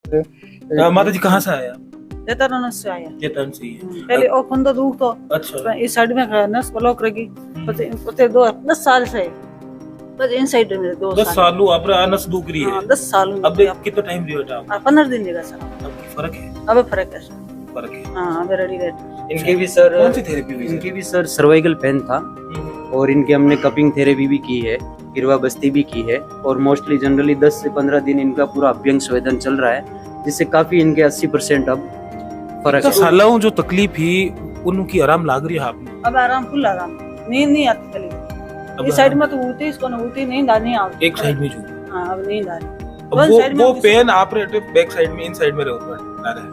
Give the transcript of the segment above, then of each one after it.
माता जी कहाँ से आया? जैतारण से आया। जैतारण से ही है। पहले ओ फंदो दुख तो अच्छा। इस साइड में नस ब्लॉक रही पते 10 साल से बस इन साइड में 10 साल आप नस दुख रही है। 10 साल अब कितना टाइम दिया बेटा? 15 दिन देगा सर। अब फर्क है? अब फर्क है सर। फर्क है। हाँ अब रेडी रेड। इनकी भी सर कौन सी थेरेपी हुई? इनकी भी सर सर्वाइकल पेन था और इनके हमने कपिंग थेरेपी भी की है, गिरवा बस्ती भी की है और मोस्टली जनरली 10 से 15 दिन इनका पूरा अभ्यंग संवेदन चल रहा है, जिससे काफी इनके 80% अब फर्क है। सालों जो तकलीफ ही उनकी आराम लाग रही है आपने? अब आराम फुल आराम, नींद नहीं आती कली। इस साइड में तो होती इसको ना होती नींद आनी आती। एक साइड में जो हाँ अब नींद आ रही। वो पेन ऑपरेटिव बैक साइड में इन साइड में रहे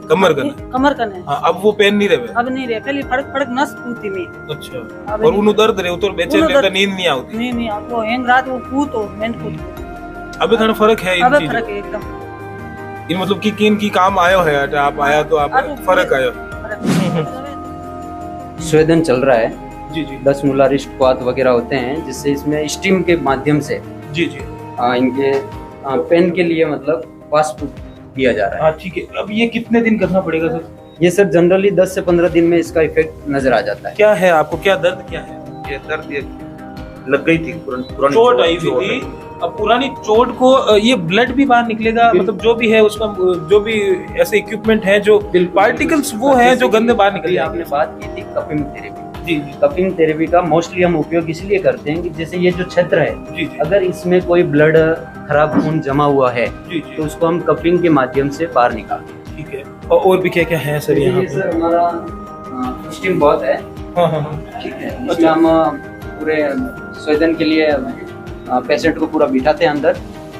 कमर करने। हाँ, अब वो पेन नहीं रहे। अब नहीं रहे, पहले फड़क फड़क नस टूटी में। अच्छा। और उन्हें दर्द रहे तो बेचैन रहता, नींद नहीं आती। नहीं वो हैंग रात वो कूद मेन कूद। अबे थोड़ा फर्क है इन चीजों। फर्क है एकदम। इन मतलब कि किन की काम आयो है, आप आया तो आप फर्क आयो। स्वेदन चल रहा है जी जी। 10 मोलारिस्ट क्वाथ वगैरह होते हैं, जिससे इसमें स्टीम के माध्यम से जी जी इनके पेन के लिए मतलब वाष्प दिया जा रहा है। ठीक है। अब ये कितने दिन करना पड़ेगा सर? ये सर जनरली 10 से 15 दिन में इसका इफेक्ट नजर आ जाता है। क्या है आपको, क्या दर्द क्या है? ये दर्द लग गई थी, पुरानी चोट आई हुई थी। अब पुरानी चोट को ये ब्लड भी बाहर निकलेगा, मतलब जो भी है उसका जो भी ऐसे इक्विपमेंट है जो पार्टिकल्स वो है जो गंदे बाहर निकल। आपने बात की थी कपिंग थेरेपी। जी। कपिंग थेरेपी का मोस्टली हम उपयोग इसलिए करते हैं कि जैसे ये जो क्षेत्र है जी। अगर इसमें कोई ब्लड खराब खून जमा हुआ है जी। तो उसको हम कपिंग के माध्यम से बाहर निकालते हैं। ठीक है। और भी क्या क्या है सर यहाँ पे? सर हमारा स्टीम बहुत है। हाँ। ठीक है। इसमें हम पूरे स्वेदन के लिए पेशेंट को पूरा बिठाते हैं अंदर।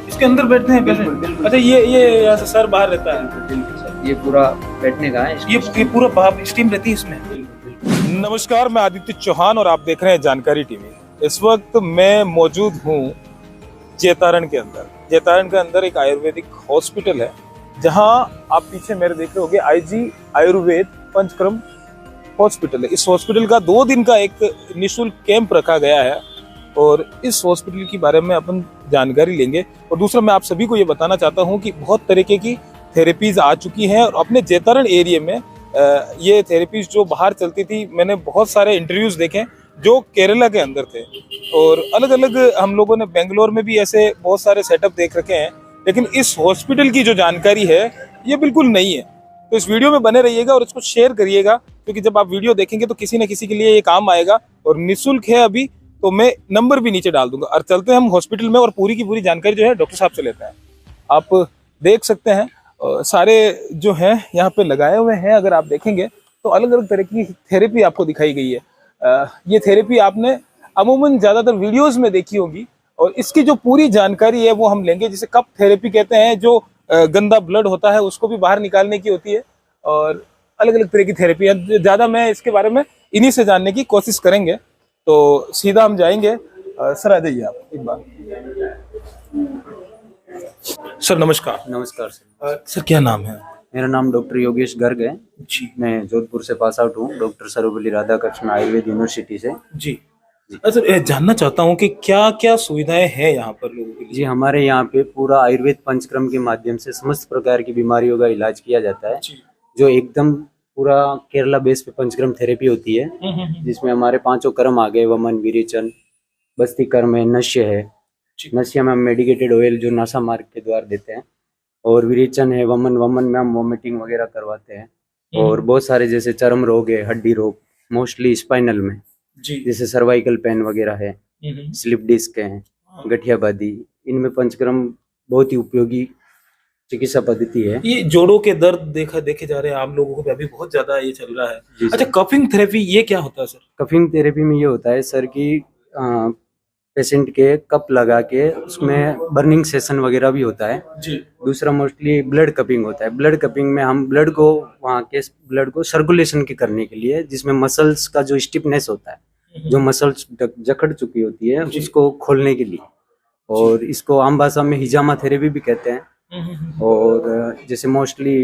इसके अंदर बैठते हैं पेशेंट? बिल्कुल। अच्छा, ये यहाँ से सर बाहर रहता है? ये पूरा बैठने का है। ये पूरा बाहर स्टीम रहती है इसमें? नमस्कार, मैं आदित्य चौहान और आप देख रहे हैं जानकारी टीवी। इस वक्त मैं मौजूद हूँ जैतारण के अंदर। जैतारण के अंदर एक आयुर्वेदिक हॉस्पिटल है, जहाँ आप पीछे मेरे देख रहे होंगे IG आयुर्वेद पंचक्रम हॉस्पिटल है। इस हॉस्पिटल का 2 दिन का एक निःशुल्क कैंप रखा गया है और इस हॉस्पिटल के बारे में अपन जानकारी लेंगे। और दूसरा, मैं आप सभी को ये बताना चाहता हूँ कि बहुत तरीके की थेरेपीज आ चुकी हैं और अपने जैतारण एरिया में ये थेरेपीज जो बाहर चलती थी, मैंने बहुत सारे इंटरव्यूज देखे जो केरला के अंदर थे और अलग अलग हम लोगों ने बेंगलोर में भी ऐसे बहुत सारे सेटअप देख रखे हैं, लेकिन इस हॉस्पिटल की जो जानकारी है ये बिल्कुल नहीं है। तो इस वीडियो में बने रहिएगा और इसको शेयर करिएगा, क्योंकि जब आप वीडियो देखेंगे तो किसी न किसी के लिए ये काम आएगा और निःशुल्क है अभी। तो मैं नंबर भी नीचे डाल दूंगा और चलते हैं हम हॉस्पिटल में और पूरी की पूरी जानकारी जो है डॉक्टर साहब से लेते हैं। आप देख सकते हैं सारे जो है यहाँ पे लगाए हुए हैं, अगर आप देखेंगे तो अलग अलग तरह की थेरेपी आपको दिखाई गई है। ये थेरेपी आपने अमूमन ज्यादातर वीडियोस में देखी होगी और इसकी जो पूरी जानकारी है वो हम लेंगे, जिसे कप थेरेपी कहते हैं, जो गंदा ब्लड होता है उसको भी बाहर निकालने की होती है और अलग अलग तरह की थेरेपी है। ज्यादा मैं इसके बारे में इन्हीं से जानने की कोशिश करेंगे, तो सीधा हम जाएंगे। सर आ जाइए आप एक बार। सर नमस्कार। नमस्कार सर। सर क्या नाम है? मेरा नाम डॉक्टर योगेश गर्ग है जी। मैं जोधपुर से पास आउट हूँ, डॉक्टर सर्वपल्ली राधाकृष्ण आयुर्वेद यूनिवर्सिटी से। जी। सर जानना चाहता हूँ कि क्या क्या सुविधाएं हैं यहाँ पर लोगों के लिए? जी, हमारे यहाँ पे पूरा आयुर्वेद पंचक्रम के माध्यम से समस्त प्रकार की बीमारियों का इलाज किया जाता है, जो एकदम पूरा केरला बेस पे पंचक्रम थेरेपी होती है, जिसमें हमारे 5 कर्म आ गए, वमन, विरेचन, बस्ती कर्म है, नश्य है। नश्य में हम मेडिकेटेड ऑयल जो नासा मार्ग के द्वारा देते हैं, और विरेचन है, वमन में हम वॉमिटिंग वगैरह करवाते हैं, और बहुत सारे जैसे चर्म रोग है, हड्डी रोग, मोस्टली स्पाइनल में जैसे सर्वाइकल पेन वगैरह है, स्लिप डिस्क है, गठियाबादी, इनमें पंचक्रम बहुत ही उपयोगी चिकित्सा पद्धति है। ये जोड़ों के दर्द देखे जा रहे हैं आम लोगों को अभी बहुत ज्यादा ये चल रहा है। अच्छा, कपिंग थेरेपी ये क्या होता है सर? कपिंग थेरेपी में ये होता है सर कि पेशेंट के कप लगा के उसमें बर्निंग सेशन वगैरह भी होता है जी। दूसरा मोस्टली ब्लड कपिंग होता है। ब्लड कपिंग में हम ब्लड को वहाँ के ब्लड को सर्कुलेशन के करने के लिए, जिसमें मसल्स का जो स्टिफनेस होता है, जो मसल्स जकड़ चुकी होती है, उसको खोलने के लिए, और इसको आम भाषा में हिजामा थेरेपी भी कहते हैं। और जैसे मोस्टली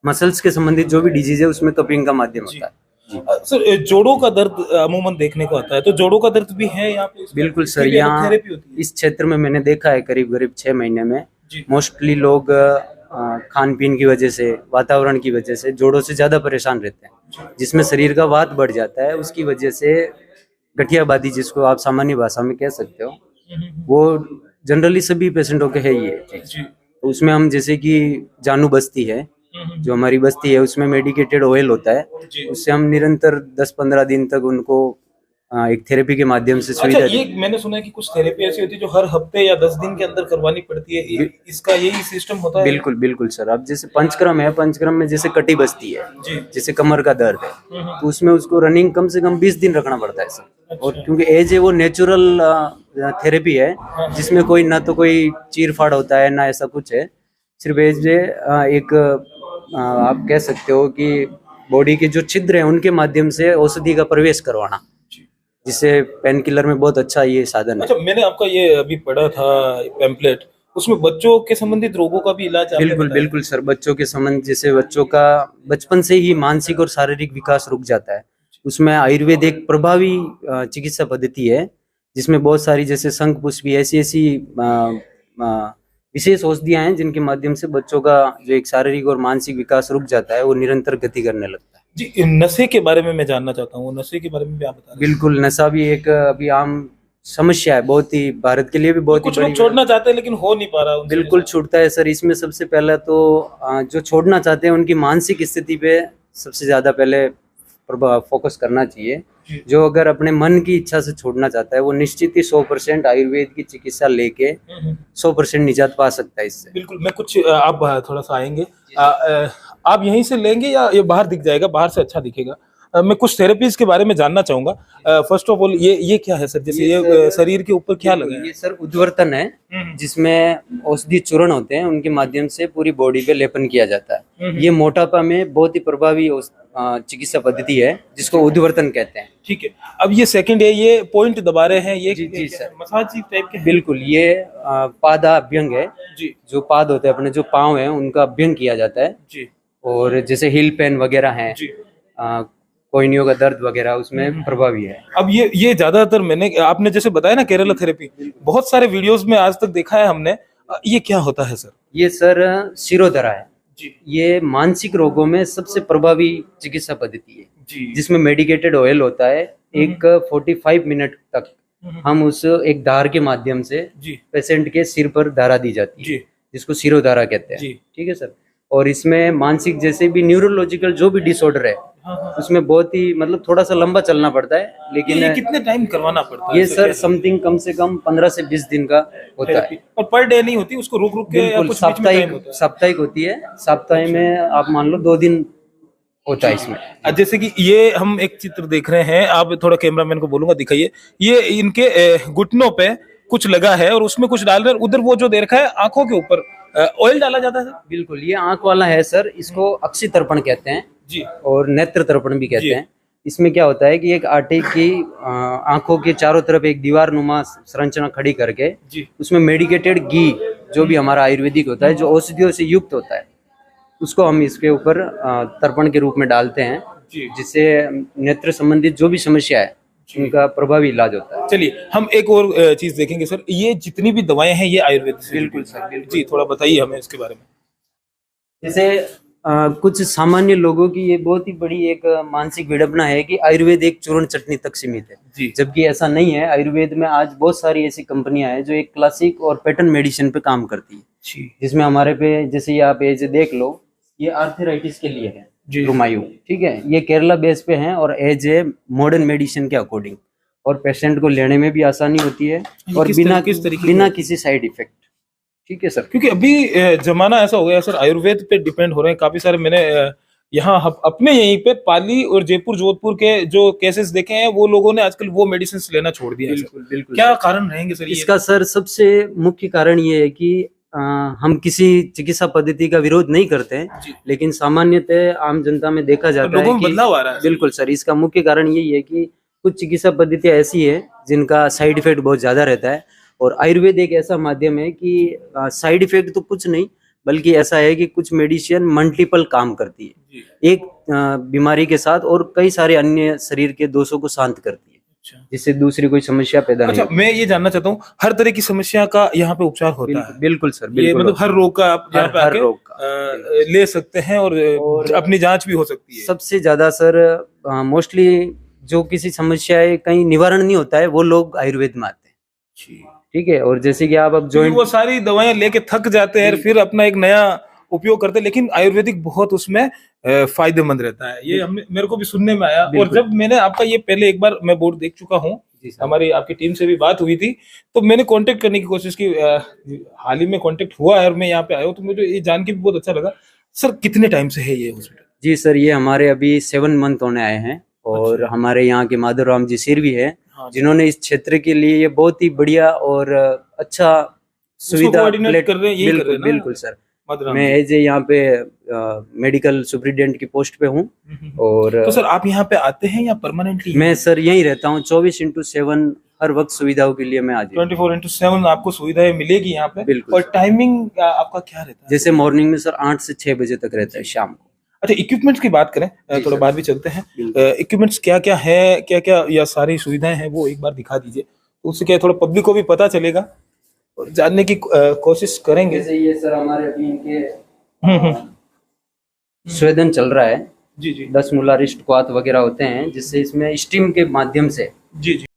मसल्स के संबंधित जो भी डिजीज है उसमें कपिंग का माध्यम होता है। सर जोड़ों का दर्द अमूमन देखने को आता है, तो जोड़ों का दर्द भी है यहाँ पे? बिल्कुल सर, यहाँ इस क्षेत्र में मैंने देखा है करीब 6 महीने में मोस्टली लोग खान पीन की वजह से, वातावरण की वजह से जोड़ों से ज़्यादा परेशान रहते हैं, जिसमें शरीर का वात बढ़ जाता है। उसकी वजह से गठियाबादी, जिसको आप सामान्य भाषा में कह सकते हो, वो जनरली सभी पेशेंटों के है ये चीज़। तो उसमें हम जैसे कि जानू बस्ती है, जो हमारी बस्ती है, उसमें मेडिकेटेड ऑयल होता है, उससे हम निरंतर 10-15 दिन तक उनको एक थेरेपी के माध्यम से अच्छा, सुविधा ये मैंने सुना है कि कुछ थेरेपी ऐसी होती है जो हर हफ्ते या 10 दिन के अंदर करवानी पड़ती है, इसका यही सिस्टम होता है? बिल्कुल बिल्कुल सर। अब जैसे पंचक्रम है, पंचक्रम में जैसे कटी बस्ती है, जैसे कमर का दर्द है, तो उसमें उसको रनिंग कम से कम 20 दिन रखना पड़ता है सर। और क्योंकि एज ए वो नेचुरल थेरेपी है, जिसमें कोई ना तो कोई चीर फाड़ होता है ना ऐसा कुछ है, सिर्फ एज ए एक आप कह सकते हो कि बॉडी के जो छिद्र हैं उनके माध्यम से औषधि का प्रवेश करवाना, जिससे पेन किलर में बहुत अच्छा ये साधन है। अच्छा, मैंने आपका ये अभी पढ़ा था पैम्पलेट, उसमें बच्चों के संबंधित रोगों का भी इलाज आपने बिल्कुल बताया। बिल्कुल सर। बच्चों के संबंध, जैसे बच्चों का बचपन से ही मानसिक और शारीरिक विकास रुक जाता है, उसमें आयुर्वेद एक प्रभावी चिकित्सा पद्धति है, जिसमें बहुत सारी जैसे शंख पुष्पी ऐसी ऐसी विशेष औषधियां हैं, जिनके माध्यम से बच्चों का जो एक शारीरिक और मानसिक विकास रुक जाता है वो निरंतर गति करने लगता है। जी, नशे के बारे में मैं जानना चाहता हूँ, नशे के बारे में भी आप बता रहे हैं। बिल्कुल, नशा भी एक अभी आम समस्या है, बहुत ही, भारत के लिए भी बहुत ही कुछ लोग बड़ी। छोड़ना चाहते हैं लेकिन हो नहीं पा रहा उनसे। बिल्कुल छूटता है सर। इसमें सबसे पहला तो जो छोड़ना चाहते हैं उनकी मानसिक स्थिति पे सबसे ज्यादा पहले फोकस करना चाहिए। जो अगर अपने मन की इच्छा से छोड़ना चाहता है वो निश्चित ही 100% आयुर्वेद की चिकित्सा लेके 100% निजात पा सकता है इससे। बिल्कुल, मैं कुछ आप थोड़ा सा आएंगे, आप यहीं से लेंगे या ये बाहर दिख जाएगा? बाहर से अच्छा दिखेगा। मैं कुछ थेरेपीज के बारे में जानना चाहूंगा। फर्स्ट ऑफ ऑल ये क्या है सर? जैसे ये शरीर के ऊपर क्या लगा है? ये सर उद्वर्तन है, जिसमें औषधि चूर्ण होते हैं, उनके माध्यम से पूरी बॉडी पे लेपन किया जाता है। ये मोटापा में बहुत ही प्रभावी चिकित्सा पद्धति है, जिसको उद्वर्तन कहते हैं। ठीक है, अब ये सेकंड है, ये पॉइंट दबा रहे हैं, ये जी सर, मसाज टाइप के? बिल्कुल, ये पादाभ्यंग है जी। जो पाद होते हैं अपने, जो पाँव है, उनका अभ्यंग किया जाता है जी। और जैसे हिल पेन वगैरह है, कोहनियों का दर्द वगैरह, उसमें प्रभावी है। अब ये ज्यादातर मैंने, आपने जैसे बताया ना केरला थेरेपी, बहुत सारे वीडियोस में आज तक देखा है हमने। ये क्या होता है सर? ये सर शिरोधरा है जी। ये मानसिक रोगों में सबसे प्रभावी चिकित्सा पद्धति है जी। जिसमें मेडिकेटेड ऑयल होता है। एक 45 मिनट तक हम उस एक धार के माध्यम से जी। पेशेंट के सिर पर धारा दी जाती है, जी। जिसको शिरोधारा कहते हैं। जी। ठीक है सर। और इसमें मानसिक जैसे भी न्यूरोलॉजिकल जो भी डिसऑर्डर है, उसमें बहुत ही मतलब थोड़ा सा लंबा चलना पड़ता है, लेकिन ये कितने टाइम करवाना पड़ता है? ये सर समथिंग कम से कम 15 से 20 दिन का होता है। और पर डे नहीं होती, उसको रुक रुक के या बिल्कुल, कुछ बीच में time होता है? साप्ताहिक होती है। सप्ताह में आप मान लो 2 दिन होता है इसमें। जैसे कि ये हम एक चित्र देख रहे हैं, आप थोड़ा कैमरामैन को बोलूंगा दिखाइए। ये इनके घुटनों पे कुछ लगा है और उसमें कुछ डाल रहे हैं। उधर वो जो दे रखा है आंखों के ऊपर ऑयल डाला जाता है सर? बिल्कुल, ये आंख वाला है सर, इसको अक्षि तर्पण कहते हैं जी। और नेत्र तर्पण भी कहते हैं। इसमें क्या होता है कि एक आटे की आंखों के चारों तरफ एक दीवार नुमा संरचना खड़ी करके उसमें मेडिकेटेड घी, जो भी हमारा आयुर्वेदिक होता है, जो औषधियों से युक्त होता है, उसको हम इसके ऊपर तर्पण के रूप में डालते हैं, जिससे नेत्र संबंधित जो भी समस्या है उनका प्रभावी इलाज होता है। चलिए हम एक और चीज देखेंगे सर। ये जितनी भी दवाएं हैं ये आयुर्वेद से? बिल्कुल सर, बिल्कुल। जी, थोड़ा बताइए हमें इसके बारे में। जैसे कुछ सामान्य लोगों की ये बहुत ही बड़ी एक मानसिक विडंबना है कि आयुर्वेद एक चूर्ण चटनी तक सीमित है, जबकि ऐसा नहीं है। आयुर्वेद में आज बहुत सारी ऐसी कंपनियां हैं जो एक क्लासिक और पैटर्न मेडिसिन पे काम करती है, जिसमें हमारे पे जैसे ये आप एज देख लो, ये आर्थराइटिस के लिए है रुमायू, ठीक है। ये केरला बेस पे है और एज ए मॉडर्न मेडिसिन के अकॉर्डिंग, और पेशेंट को लेने में भी आसानी होती है और बिना किसी साइड इफेक्ट। ठीक है सर। क्योंकि अभी जमाना ऐसा हो गया सर, आयुर्वेद पे डिपेंड हो रहे हैं काफी सारे। मैंने यहाँ अपने यहीं पे पाली और जयपुर जोधपुर के जो केसेस देखे हैं, वो लोगों ने आजकल वो मेडिसिन लेना छोड़ दिया है। बिल्कुल। क्या कारण रहेंगे सर? इसका सर सबसे मुख्य कारण ये है कि हम किसी चिकित्सा पद्धति का विरोध नहीं करते हैं, लेकिन सामान्यतः आम जनता में देखा जाता है कि बदलाव आ रहा है। बिल्कुल सर, इसका मुख्य कारण यही है कि कुछ चिकित्सा पद्धतियां ऐसी है जिनका साइड इफेक्ट बहुत ज्यादा रहता है, और आयुर्वेद एक ऐसा माध्यम है कि साइड इफेक्ट तो कुछ नहीं, बल्कि ऐसा है कि कुछ मेडिसिन मल्टीपल काम करती है एक बीमारी के साथ, और कई सारे अन्य शरीर के दोषों को शांत करती है। जिससे दूसरी कोई समस्या पैदा नहीं अच्छा, होती। मैं ये जानना चाहता हूँ, हर तरह की समस्या का यहाँ पे उपचार होता है? बिल्कुल सर, ये बिल्कुल मतलब हर रोग का आप यहाँ पे हर आके रोग का, ले सकते हैं और और अपनी जांच भी हो सकती है। सबसे ज्यादा सर मोस्टली जो किसी समस्या है कहीं निवारण नहीं होता है, वो लोग आयुर्वेद में आते हैं। ठीक है, और जैसे कि आप अब क्योंकि जॉइंट, वो सारी दवाएं लेके थक जाते हैं, फिर अपना एक नया उपयोग करते हैं, लेकिन आयुर्वेदिक बहुत उसमें फायदेमंद रहता है। ये हमने मेरे को भी सुनने में आया। और बिल्कुल। जब मैंने आपका ये पहले एक बार मैं बोर्ड देख चुका हूँ, जी सर। हमारी आपकी टीम से भी बात हुई थी, तो मैंने कांटेक्ट करने की कोशिश की। हाल ही में कांटेक्ट हुआ है और मैं यहाँ पे आया हूँ, तो मुझे ये जान के भी बहुत अच्छा लगा। सर, कितने टाइम से है ये हॉस्पिटल? जी सर, ये हमारे अभी 7 मंथ होने आए हैं, और अच्छा। हमारे यहाँ के माधव राम जी सिरवी है, हाँ, जिन्होंने इस क्षेत्र के लिए ये बहुत ही बढ़िया और अच्छा सुविधा coordinate कर रहे हैं, यही कर रहे हैं ना? बिल्कुल सर। मदराम मैं जी। एज ए यहाँ पे मेडिकल सुप्रिटेंडेंट की पोस्ट पे हूँ, और तो सर आप यहाँ पे आते हैं या परमानेंटली? मैं सर यहीं रहता हूँ 24/7, हर वक्त सुविधाओं के लिए मैं आ जाऊँ। 24/7 आपको सुविधाएं मिलेगी यहाँ पे। बिल्कुल और सर। टाइमिंग आपका क्या रहता है? जैसे मॉर्निंग में सर 8 से 6 बजे तक रहता है शाम को। अच्छा, इक्विपमेंट्स की बात करें, जी थोड़ा सर। बाद भी चलते हैं। बिल्कुल। इक्विपमेंट्स क्या क्या है, क्या क्या या सारी सुविधाएं हैं, वो एक बार दिखा दीजिए, तो उससे क्या है, थोड़ा पब्लिक को भी पता चलेगा और जानने की कोशिश करेंगे। जैसे ये सर हमारे अभी इनके हम्म। स्वेदन चल रहा है, जी जी 10 मूला रिस्ट क्वाथ वगैरह होते हैं, जिससे इसमें स्टीम के माध्यम से जी जी।